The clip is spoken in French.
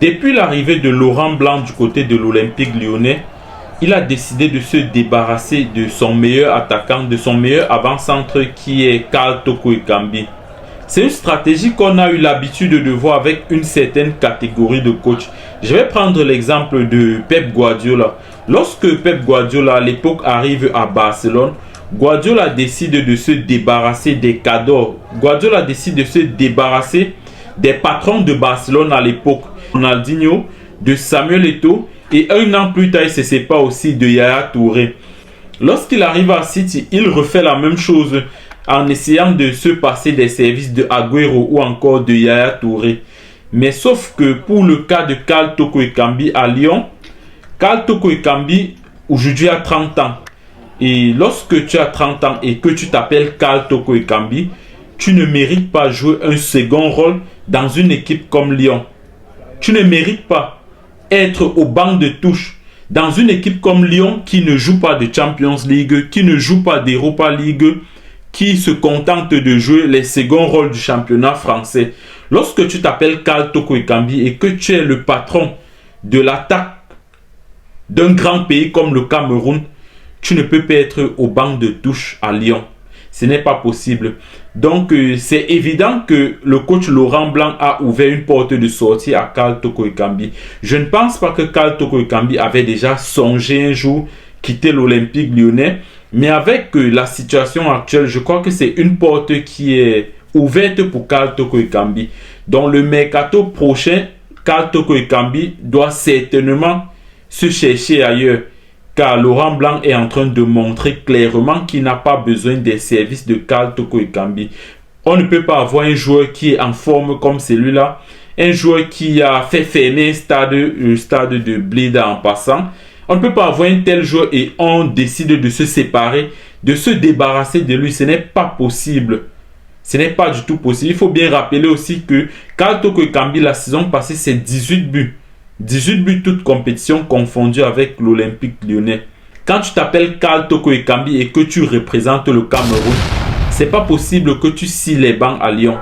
Depuis l'arrivée de Laurent Blanc du côté de l'Olympique Lyonnais, il a décidé de se débarrasser de son meilleur attaquant, de son meilleur avant-centre qui est Karl Toko Ekambi. C'est une stratégie qu'on a eu l'habitude de voir avec une certaine catégorie de coachs. Je vais prendre l'exemple de Pep Guardiola. Lorsque Pep Guardiola à l'époque arrive à Barcelone, Guardiola décide de se débarrasser des cadors. Guardiola décide de se débarrasser des patrons de Barcelone à l'époque. Ronaldinho, de Samuel Eto'o et un an plus tard il se sépare aussi de Yaya Touré. Lorsqu'il arrive à City, il refait la même chose en essayant de se passer des services de Agüero ou encore de Yaya Touré. Mais sauf que pour le cas de Karl Toko Ekambi à Lyon, Karl Toko Ekambi aujourd'hui a 30 ans. Et lorsque tu as 30 ans et que tu t'appelles Karl Toko Ekambi, tu ne mérites pas jouer un second rôle dans une équipe comme Lyon. Tu ne mérites pas être au banc de touche dans une équipe comme Lyon qui ne joue pas de Champions League, qui ne joue pas d'Europa League, qui se contente de jouer les seconds rôles du championnat français. Lorsque tu t'appelles Karl Toko Ekambi et que tu es le patron de l'attaque d'un grand pays comme le Cameroun, tu ne peux pas être au banc de touche à Lyon. Ce n'est pas possible. Donc, c'est évident que le coach Laurent Blanc a ouvert une porte de sortie à Karl Toko Ekambi. Je ne pense pas que Karl Toko Ekambi avait déjà songé un jour quitter l'Olympique Lyonnais. Mais avec la situation actuelle, je crois que c'est une porte qui est ouverte pour Karl Toko Ekambi. Dans le mercato prochain, Karl Toko Ekambi doit certainement se chercher ailleurs. Car Laurent Blanc est en train de montrer clairement qu'il n'a pas besoin des services de Karl Toko Ekambi. On ne peut pas avoir un joueur qui est en forme comme celui-là, un joueur qui a fait fermer le stade de Blida en passant. On ne peut pas avoir un tel joueur et on décide de se séparer, de se débarrasser de lui. Ce n'est pas possible. Ce n'est pas du tout possible. Il faut bien rappeler aussi que Karl Toko Ekambi, la saison passée, c'est 18 buts. 18 buts toutes compétitions confondues avec l'Olympique Lyonnais. Quand tu t'appelles Karl Toko Ekambi et que tu représentes le Cameroun, c'est pas possible que tu scies les bancs à Lyon.